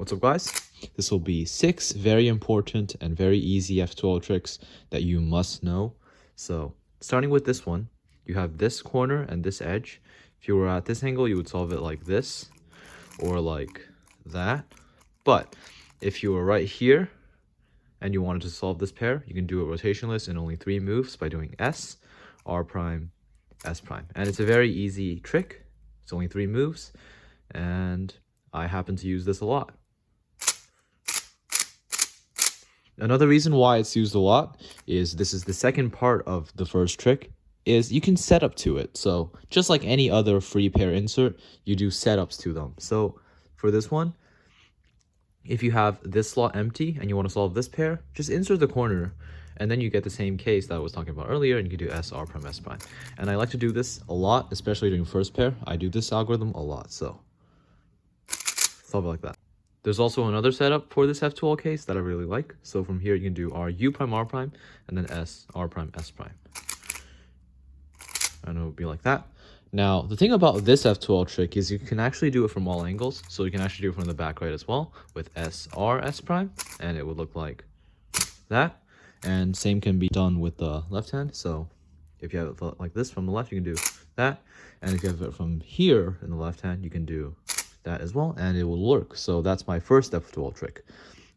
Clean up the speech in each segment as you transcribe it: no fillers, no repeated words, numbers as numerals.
What's up, guys? This will be 6 very important and very easy F2L tricks that you must know. So starting with this one, you have this corner and this edge. If you were at this angle, you would solve it like this or like that. But if you were right here and you wanted to solve this pair, you can do it rotationless in only 3 moves by doing S, R prime, S prime. And it's a very easy trick. It's only 3 moves, and I happen to use this a lot. Another reason why it's used a lot is this is the second part of the first trick, is you can set up to it. So just like any other free pair insert, you do setups to them. So for this one, if you have this slot empty and you want to solve this pair, just insert the corner and then you get the same case that I was talking about earlier, and you can do S, R prime, S prime. And I like to do this a lot, especially during first pair. I do this algorithm a lot, so solve it like that. There's also another setup for this F2L case that I really like. So from here, you can do R, U prime, R prime, and then S, R prime, S prime. And it would be like that. Now, the thing about this F2L trick is you can actually do it from all angles. So you can actually do it from the back right as well with S, R, S prime, and it would look like that. And same can be done with the left hand. So if you have it like this from the left, you can do that. And if you have it from here in the left hand, you can do that as well, and it will work. So that's my first F2L trick.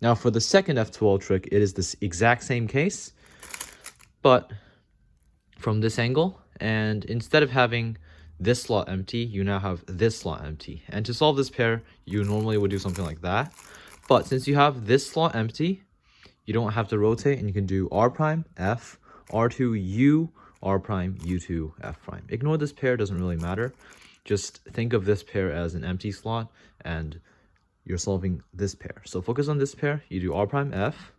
Now for the second F2L trick, it is this exact same case, but from this angle, and instead of having this slot empty, you now have this slot empty. And to solve this pair, you normally would do something like that, but since you have this slot empty, you don't have to rotate, and you can do R prime, F, R2, U, R prime, U2, F prime. Ignore this pair, doesn't really matter. Just think of this pair as an empty slot, and you're solving this pair. So focus on this pair. You do R prime, F,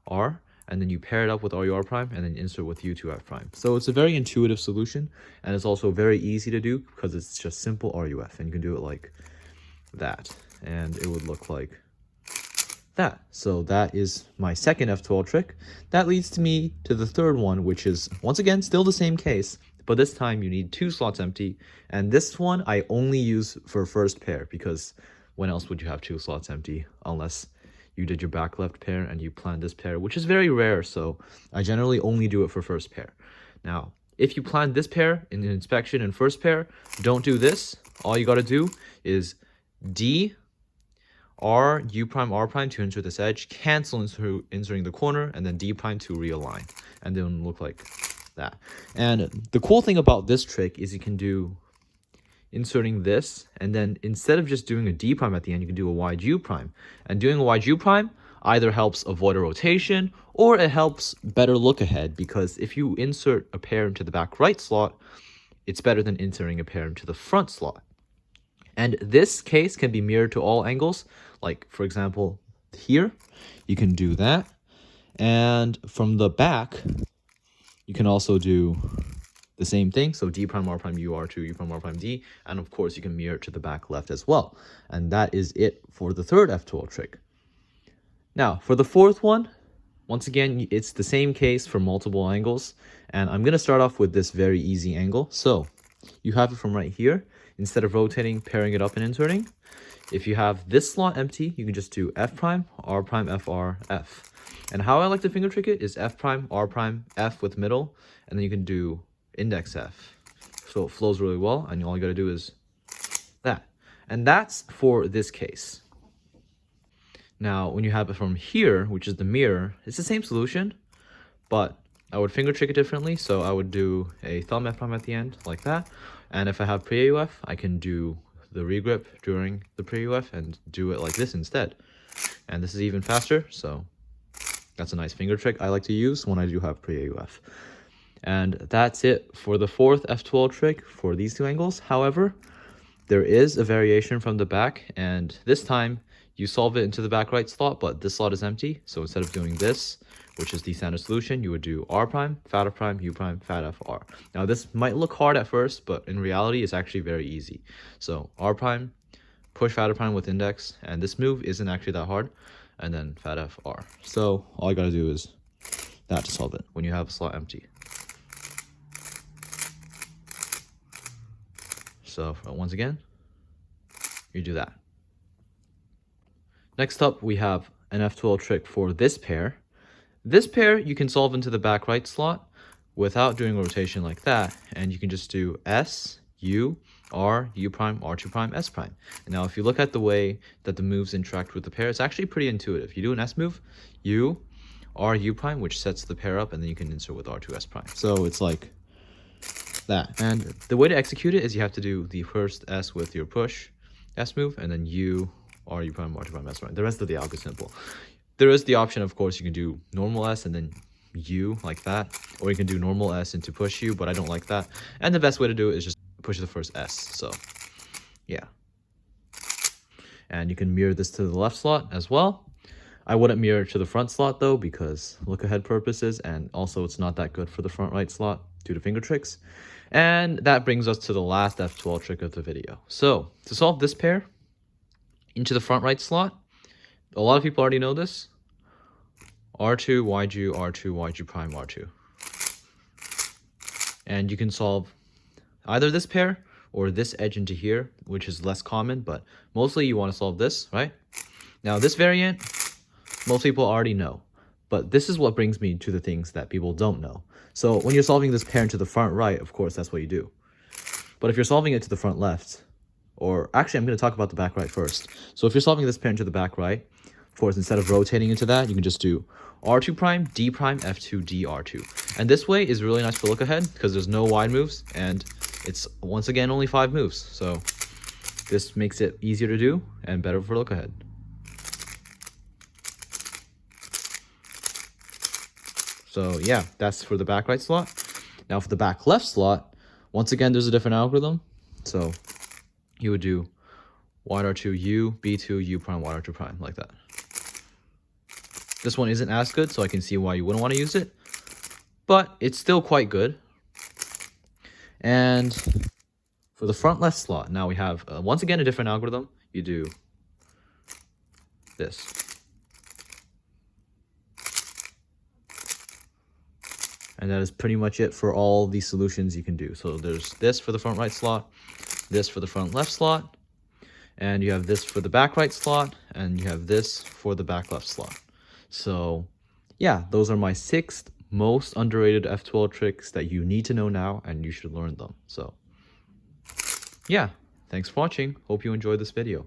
R, and then you pair it up with RU, R prime, and then insert with U2, F prime. So it's a very intuitive solution, and it's also very easy to do because it's just simple RUF, and you can do it like that, and it would look like that. So that is my second F2L trick. That leads me to the third one, which is once again still the same case, but this time you need 2 slots empty, and this one I only use for first pair, because when else would you have 2 slots empty unless you did your back left pair and you planned this pair, which is very rare, so I generally only do it for first pair. Now, if you plan this pair in the inspection and first pair, don't do this. All you got to do is D, R, U prime, R prime to insert this edge, cancel inserting the corner, and then D prime to realign, and then look like that. And the cool thing about this trick is you can do inserting this, and then instead of just doing a D prime at the end, you can do a wide U prime. And doing a wide U prime either helps avoid a rotation or it helps better look ahead, because if you insert a pair into the back right slot, it's better than inserting a pair into the front slot. And this case can be mirrored to all angles. Like, for example, here, you can do that. And from the back, you can also do the same thing. So D prime, R prime, U, R2, U prime, R prime, D. And of course, you can mirror it to the back left as well. And that is it for the third F2L trick. Now, for the fourth one, once again, it's the same case for multiple angles. And I'm going to start off with this very easy angle. So you have it from right here. Instead of rotating, pairing it up and inserting. If you have this slot empty, you can just do F prime, R prime, F, R, F. And how I like to finger trick it is F prime, R prime, F with middle, and then you can do index F. So it flows really well, and all you got to do is that. And that's for this case. Now, when you have it from here, which is the mirror, it's the same solution, but I would finger trick it differently. So I would do a thumb F prime at the end, like that. And if I have pre-AUF, I can do the regrip during the pre-AUF and do it like this instead. And this is even faster, so that's a nice finger trick I like to use when I do have pre-AUF. And that's it for the fourth F2L trick for these 2 angles. However, there is a variation from the back, and this time you solve it into the back right slot, but this slot is empty. So instead of doing this, which is the standard solution, you would do R prime, fat F prime, U prime, fat F, R. Now this might look hard at first, but in reality, it's actually very easy. So R prime, push fat F prime with index, and this move isn't actually that hard, and then fat F, R. So all you gotta do is that to solve it when you have a slot empty. So once again, you do that. Next up, we have an F2L trick for this pair. This pair you can solve into the back right slot without doing rotation like that, and you can just do S, U, R, U prime, R2 prime, S prime. And now if you look at the way that the moves interact with the pair, it's actually pretty intuitive. You do an S move, U, R, U prime, which sets the pair up, and then you can insert with R2, S prime. So it's like that. And the way to execute it is you have to do the first S with your push S move, and then U, R, U prime, R2 prime, S prime. The rest of the algo is simple. There is the option, of course, you can do normal S and then U like that, or you can do normal S into push U, but I don't like that. And the best way to do it is just push the first S. So yeah. And you can mirror this to the left slot as well. I wouldn't mirror to the front slot though, because look ahead purposes, and also it's not that good for the front right slot due to finger tricks. And that brings us to the last F2L trick of the video. So to solve this pair into the front right slot, a lot of people already know this. R2, YG, R2, YG prime, R2. And you can solve either this pair or this edge into here, which is less common, but mostly you want to solve this, right? Now this variant, most people already know, but this is what brings me to the things that people don't know. So when you're solving this pair into the front right, of course, that's what you do. But if you're solving it to the front left, or actually I'm going to talk about the back right first. So if you're solving this pair into the back right, of course, instead of rotating into that, you can just do R2 prime, D prime, F2, D, R2. And this way is really nice for look ahead because there's no wide moves, and it's once again only 5 moves. So this makes it easier to do and better for look ahead. So yeah, that's for the back right slot. Now for the back left slot, once again, there's a different algorithm. So you would do wide R2, U, B2, U prime, wide R2 prime, like that. This one isn't as good, so I can see why you wouldn't want to use it, but it's still quite good. And for the front left slot, now we have, once again, a different algorithm. You do this. And that is pretty much it for all the solutions you can do. So there's this for the front right slot, this for the front left slot, and you have this for the back right slot, and you have this for the back left slot. So yeah, those are my 6 most underrated F2L tricks that you need to know now, and you should learn them. So yeah, thanks for watching. Hope you enjoyed this video.